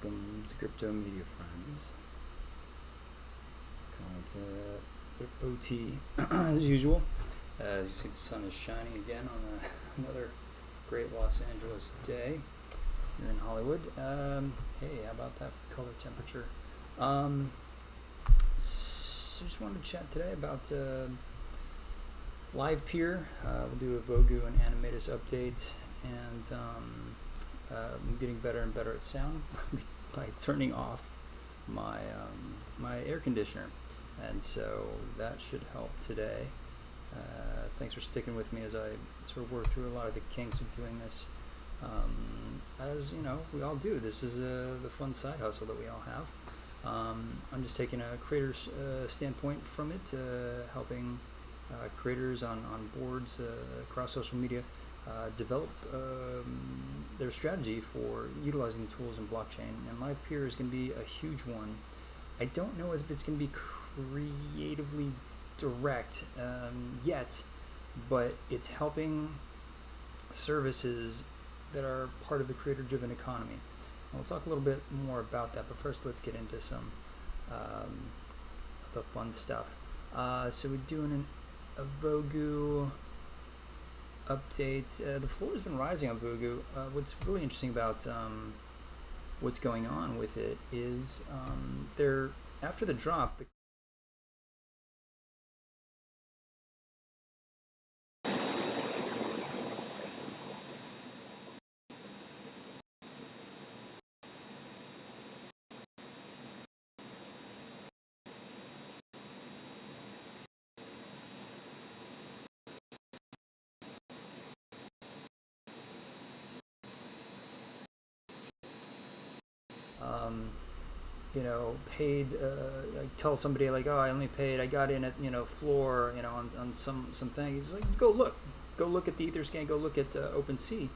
Welcome to Crypto Media Friends. Calling it OT as usual. You see the sun is shining again on another great Los Angeles day here in Hollywood. Hey, how about that color temperature? So just wanted to chat today about LIVEPEER. We'll do a Vogu and Animetas update, and I'm getting better and better at sound by turning off my my air conditioner, and so that should help today. Thanks for sticking with me as I sort of work through a lot of the kinks of doing this. As you know, we all do. This is the fun side hustle that we all have. I'm just taking a creator's standpoint from it, helping creators on boards across social media develop their strategy for utilizing the tools in blockchain. And LIVEPEER is going to be a huge one. I don't know if it's going to be creatively direct yet, but it's helping services that are part of the creator-driven economy. And we'll talk a little bit more about that, but first let's get into some the fun stuff. So we're doing a Vogu update. The floor has been rising on Vogu. What's really interesting about what's going on with it is they're after the drop. You know, paid. I tell somebody like, oh, I only paid. I got in at floor. On some thing. He's like, go look at the Etherscan. Go look at OpenSea.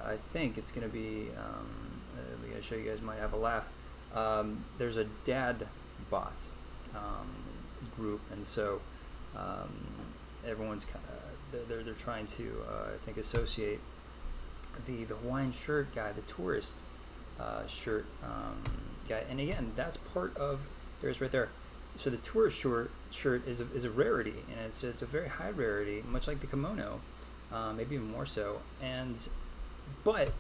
I think it's going to be, we got to show you guys, might have a laugh. There's a dad bot group, and so everyone's they're trying to I think associate the Hawaiian shirt guy, the tourist shirt guy, and again that's part of there's right there. So the tourist shirt is a rarity, and it's a very high rarity, much like the kimono, maybe even more so. And but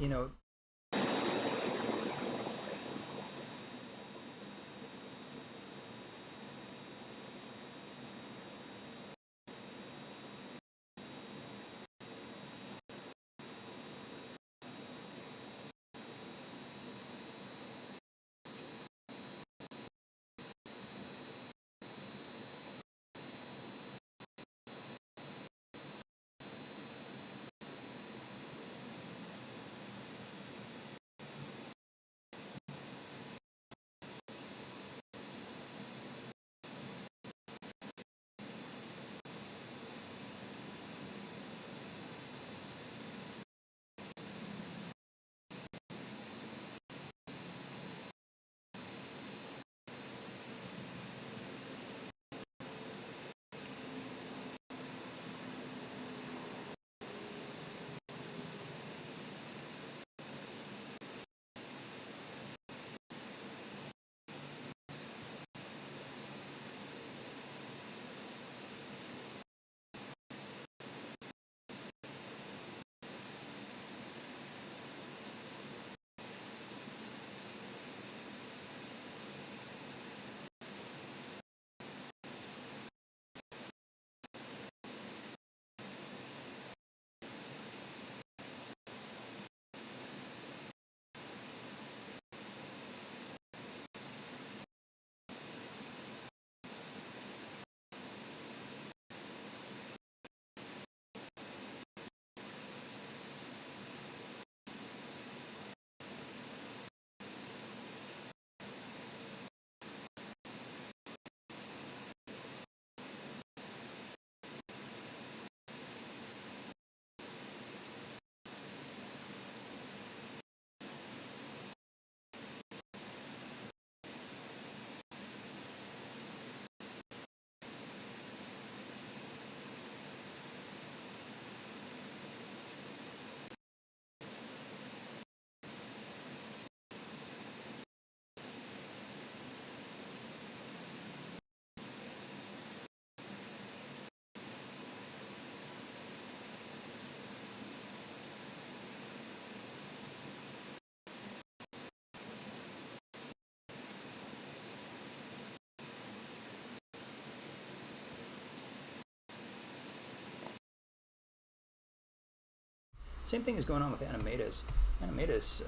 Same thing is going on with Animetas. Animetas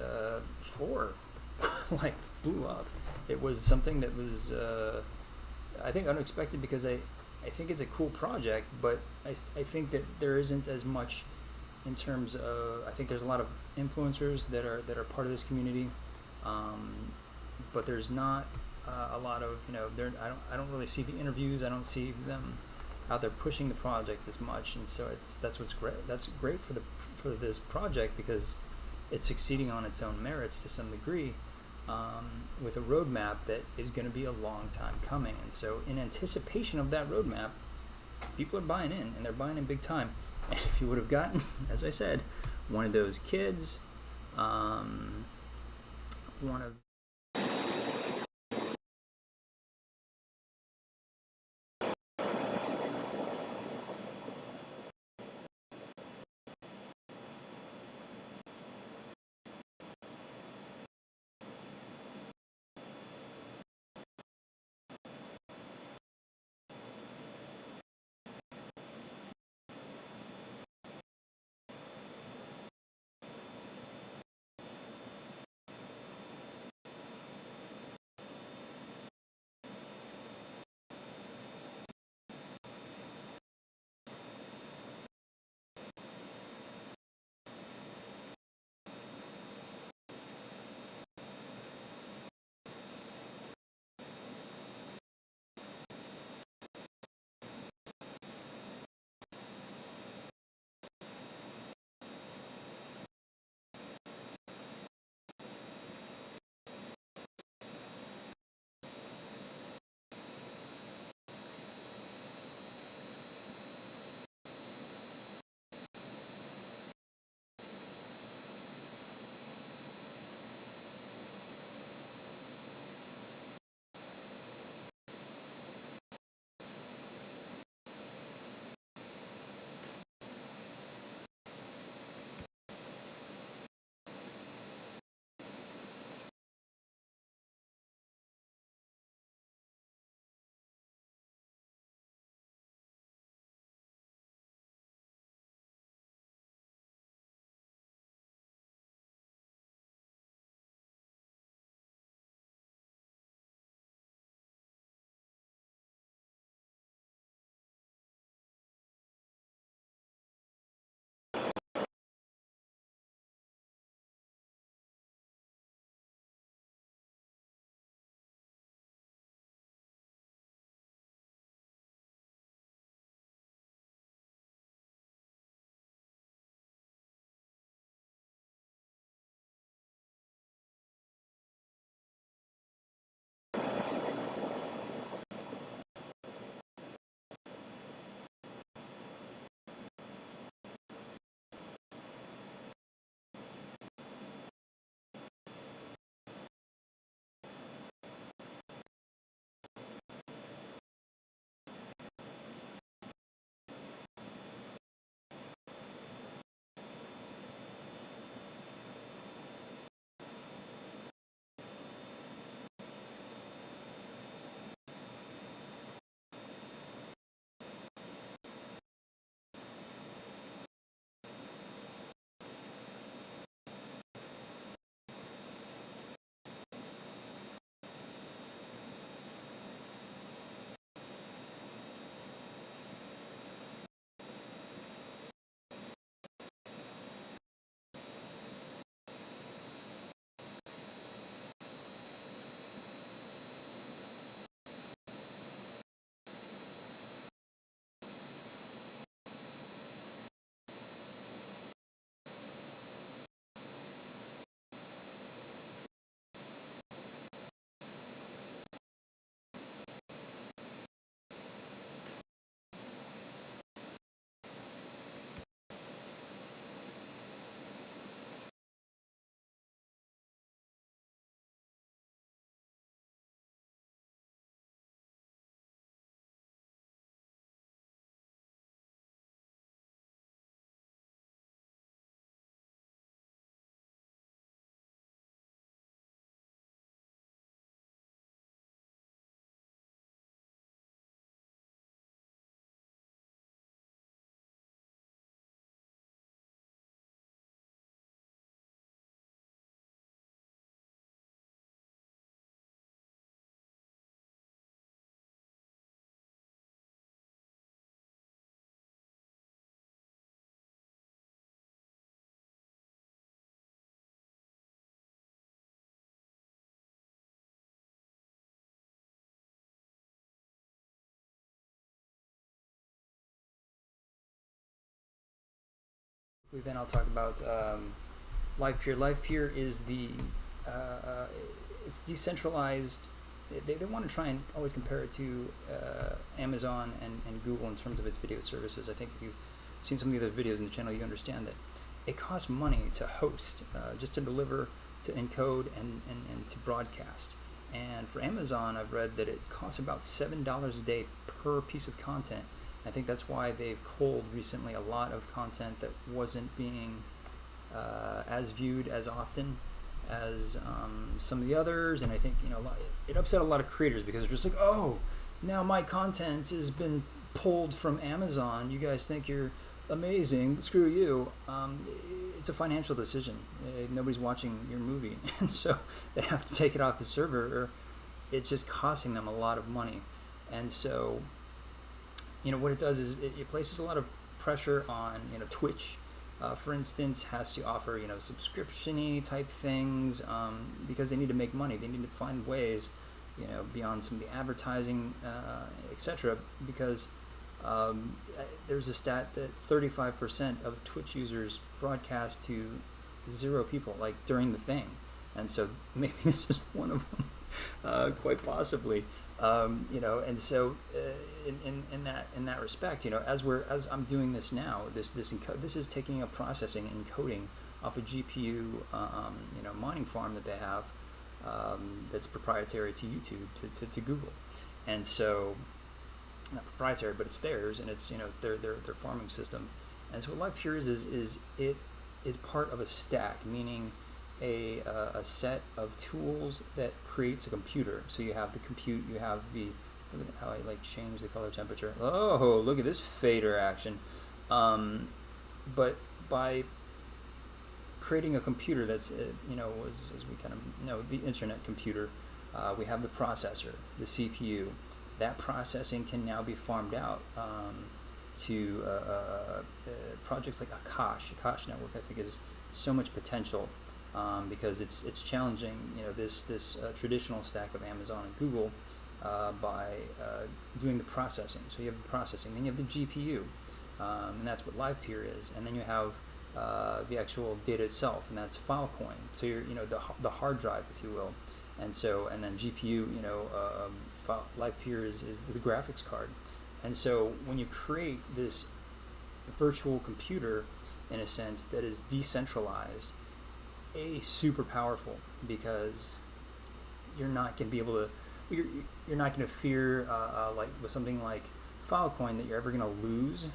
floor like blew up. It was something that was I think unexpected, because I think it's a cool project, but I think that there isn't as much in terms of, I think there's a lot of influencers that are part of this community, but there's not a lot of, I don't really see the interviews. I don't see them out there pushing the project as much, and so that's what's great. That's great for this project, because it's succeeding on its own merits to some degree, with a roadmap that is going to be a long time coming. And so in anticipation of that roadmap, people are buying in, and they're buying in big time. And if you would have gotten, as I said, one of those kids, one of Then I'll talk about LivePeer. LivePeer is it's decentralized. They want to try and always compare it to Amazon and Google in terms of its video services. I think if you've seen some of the other videos in the channel, you understand that it costs money to host, just to deliver, to encode, and to broadcast. And for Amazon, I've read that it costs about $7 a day per piece of content. I think that's why they've culled recently a lot of content that wasn't being as viewed as often as some of the others. And I think, it upset a lot of creators because they're just like, oh, now my content has been pulled from Amazon. You guys think you're amazing. Screw you. It's a financial decision. Nobody's watching your movie. And so they have to take it off the server, or it's just costing them a lot of money. And so, what it does is it places a lot of pressure on, Twitch, for instance, has to offer, subscription-y type things, because they need to make money. They need to find ways, beyond some of the advertising, etc. Because there's a stat that 35% of Twitch users broadcast to 0 people, like during the thing. And so maybe this is one of them, quite possibly. And so in that respect, as I'm doing this now, this is taking a processing and encoding off a GPU, mining farm that they have, that's proprietary to YouTube, to Google. And so, not proprietary, but it's theirs, and it's it's their farming system. And so what LivePeer is it is part of a stack, meaning a set of tools that creates a computer. So you have the compute, you have the, look at how I change the color temperature. Oh, look at this fader action. But by creating a computer that's as we kind of know, the internet computer, we have the processor, the CPU. That processing can now be farmed out to projects like Akash Network. I think is so much potential, because it's challenging this traditional stack of Amazon and Google by doing the processing. So you have the processing, then you have the GPU, and that's what LivePeer is, and then you have the actual data itself, and that's Filecoin. So you're the hard drive, if you will, and then GPU, LivePeer is the graphics card. And so when you create this virtual computer, in a sense, that is decentralized, super powerful, because you're not going to be able to, you're not going to fear, like with something like Filecoin, that you're ever going to lose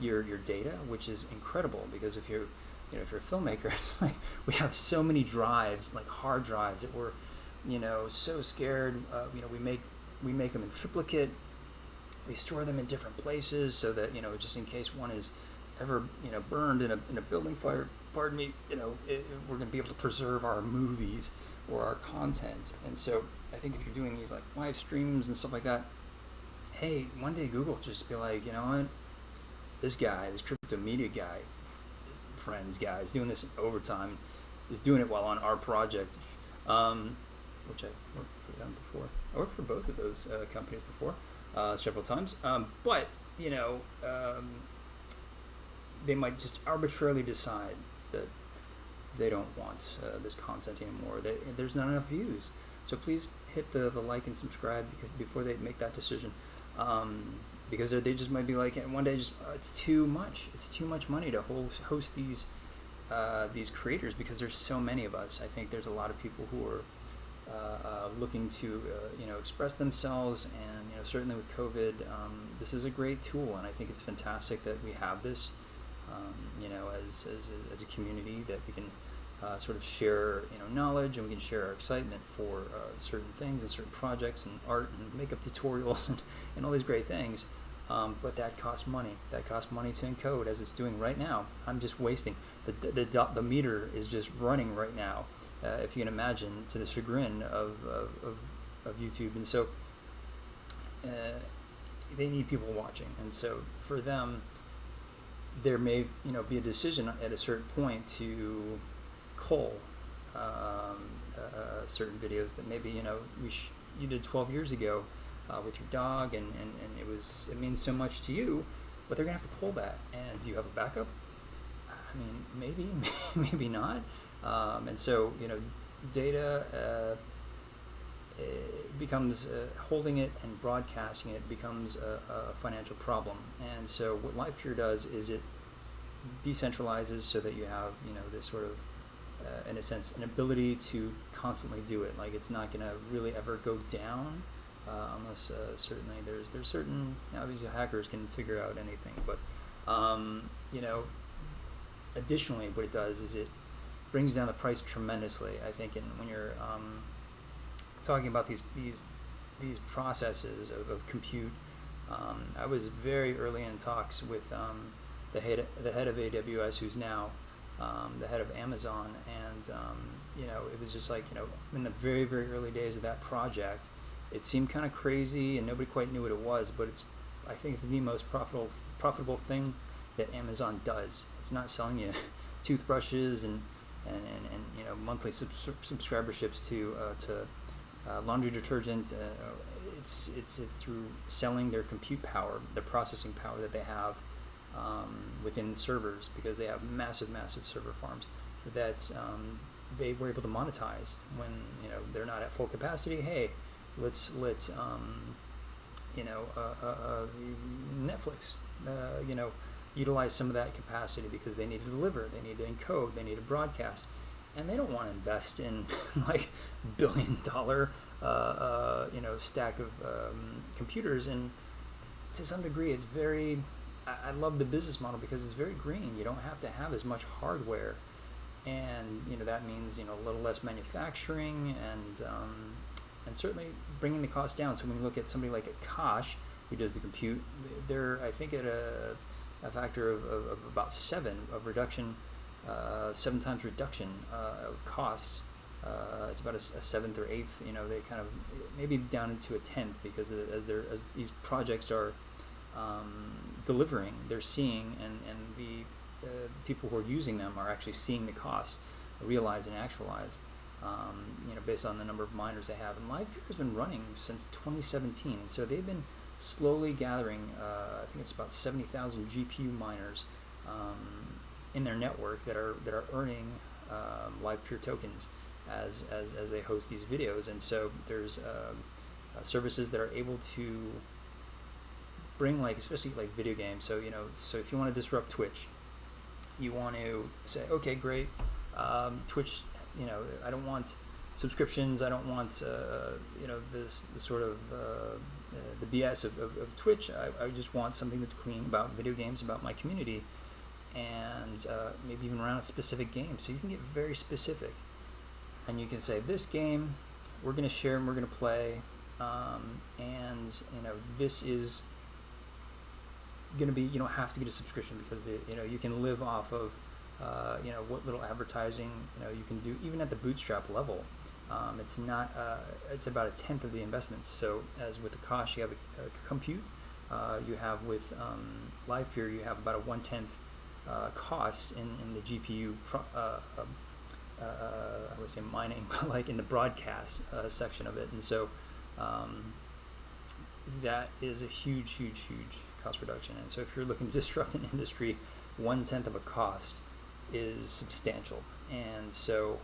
your data, which is incredible, because if you're if you're a filmmaker, it's like we have so many drives, like hard drives, that we're so scared. We make them in triplicate. We store them in different places so that just in case one is ever burned in a building fire, pardon me, we're going to be able to preserve our movies or our content. And so I think if you're doing these like live streams and stuff like that, hey, one day Google will just be like, what, this crypto media guy, is doing this in overtime, is doing it while on our project, which I worked for them before. I worked for both of those companies before, several times. But they might just arbitrarily decide that they don't want this content anymore. There's not enough views. So please hit the like and subscribe before they make that decision. Because they just might be like, one day it's too much. It's too much money to host these creators, because there's so many of us. I think there's a lot of people who are looking to express themselves, and certainly with COVID, this is a great tool, and I think it's fantastic that we have this, as a community, that we can sort of share knowledge, and we can share our excitement for certain things and certain projects and art and makeup tutorials and all these great things. But that costs money. That costs money to encode, as it's doing right now. I'm just wasting. The meter is just running right now, if you can imagine, to the chagrin of YouTube. And so they need people watching. And so for them, there may be a decision at a certain point to cull certain videos that maybe you did 12 years ago with your dog, and it means so much to you, but they're gonna have to cull that. And do you have a backup? mean, maybe, maybe not. And so, data becomes holding it and broadcasting it becomes a financial problem. And so what LivePeer does is it decentralizes so that you have this sort of in a sense an ability to constantly do it. Like, it's not going to really ever go down unless certainly there's certain these hackers can figure out anything. But additionally, what it does is it brings down the price tremendously, I think. And when you're talking about these processes of compute, I was very early in talks with the head of AWS, who's now the head of Amazon, and it was just like, in the very, very early days of that project, it seemed kind of crazy and nobody quite knew what it was, but I think it's the most profitable thing that Amazon does. It's not selling you toothbrushes and monthly subscriberships to laundry detergent. It's through selling their compute power, the processing power that they have within servers, because they have massive server farms that they were able to monetize when they're not at full capacity. Hey, let's Netflix utilize some of that capacity because they need to deliver, they need to encode, they need to broadcast, and they don't want to invest in like $1 billion stack of computers. And to some degree, it's very, I love the business model because it's very green. You don't have to have as much hardware, and that means a little less manufacturing, and certainly bringing the cost down. So when you look at somebody like a Kosh who does the compute, they're, I think, at a factor of about 7 of reduction, 7 times reduction of costs. It's about a 7th or 8th. They kind of maybe down into a 10th, because as these projects are delivering, they're seeing, and the people who are using them are actually seeing the cost realized and actualized, based on the number of miners they have. And LivePeer has been running since 2017, and so they've been slowly gathering, I think it's about 70,000 GPU miners in their network that are earning LivePeer tokens as they host these videos. And so there's services that are able to bring, like, especially like video games. So so if you want to disrupt Twitch, you want to say, okay, great, Twitch, I don't want subscriptions, I don't want this sort of the BS of Twitch. I just want something that's clean about video games, about my community, and maybe even around a specific game. So you can get very specific, and you can say, this game we're going to share and we're going to play, and this is going to be, you don't have to get a subscription, because you can live off of what little advertising you can do, even at the bootstrap level. It's not it's about a 10th of the investments. So as with the Kosh, you have a compute, you have with LivePeer, you have about a 1/10 cost in the GPU I would say mining, but like in the broadcast section of it. And so that is a huge cost reduction. And so if you're looking to disrupt an industry, 1/10 of a cost is substantial. And so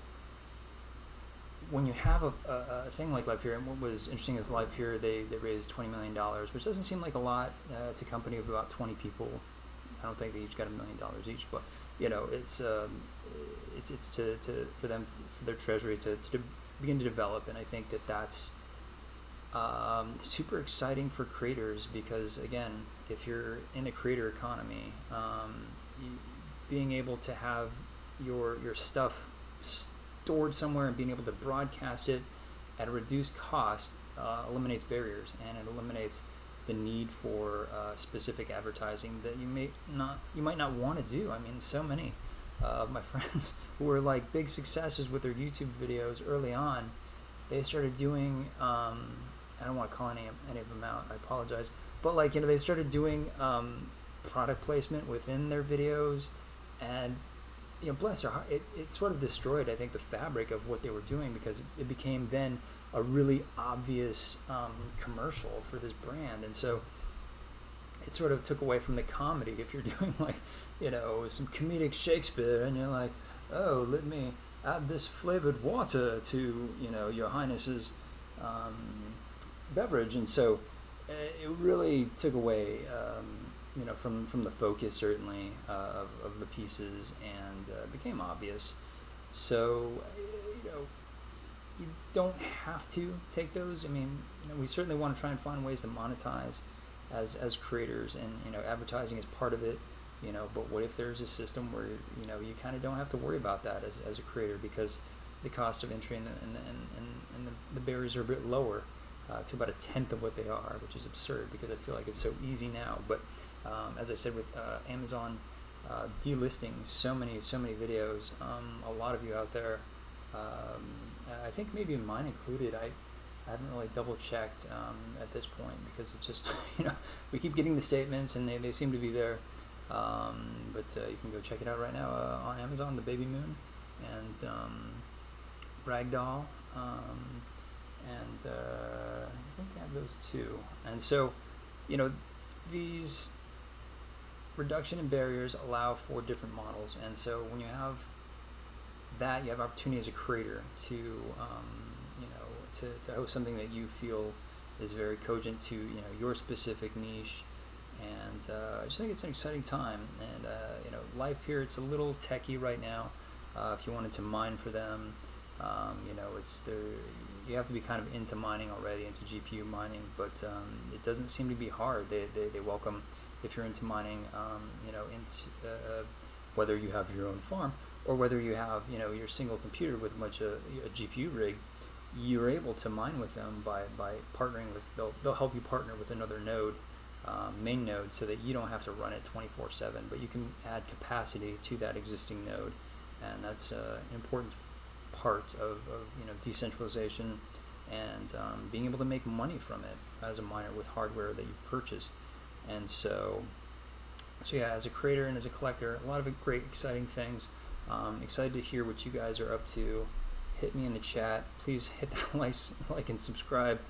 when you have a thing like LivePeer, and what was interesting is LivePeer, they raised $20 million, which doesn't seem like a lot to a company of about 20 people. I don't think they each got $1 million each, but it's for them, for their treasury to begin to develop. And I think that's super exciting for creators, because again, if you're in the creator economy, being able to have your stuff stored somewhere and being able to broadcast it at a reduced cost eliminates barriers, and it eliminates the need for specific advertising that you might not want to do. I mean, so many of my friends who were like big successes with their YouTube videos early on, they started doing I don't want to call any of them out, I apologize, but like they started doing product placement within their videos, and bless their heart, it sort of destroyed, I think, the fabric of what they were doing, because it became then a really obvious commercial for this brand. And so it sort of took away from the comedy. If you're doing like, some comedic Shakespeare, and you're like, oh, let me add this flavored water to, your Highness's beverage, and so it really took away, from the focus certainly of the pieces, and became obvious. So, you don't have to take those. I mean, we certainly want to try and find ways to monetize as creators, and advertising is part of it. But what if there's a system where you kind of don't have to worry about that as a creator, because the cost of entry and the barriers are a bit lower, to about 1/10 of what they are, which is absurd because I feel like it's so easy now. But as I said, with Amazon delisting so many videos, a lot of you out there, I think maybe mine included, I haven't really double checked at this point, because it's just we keep getting the statements and they seem to be there. But you can go check it out right now on Amazon, the Baby Moon and Ragdoll, and I think I have those two. And so, these reduction in barriers allow for different models, and so when you have that, you have opportunity as a creator to to host something that you feel is very cogent to your specific niche. And I just think it's an exciting time. And LivePeer, it's a little techy right now. If you wanted to mine for them, you have to be kind of into mining already, into GPU mining, but it doesn't seem to be hard. They welcome, if you're into mining, whether you have your own farm or whether you have your single computer with a GPU rig, you're able to mine with them by partnering with. They'll help you partner with another node, main node, so that you don't have to run it 24/7, but you can add capacity to that existing node, and that's an important part of decentralization and being able to make money from it as a miner with hardware that you've purchased. And so yeah, as a creator and as a collector, a lot of great, exciting things. Excited to hear what you guys are up to. Hit me in the chat. Please hit that like and subscribe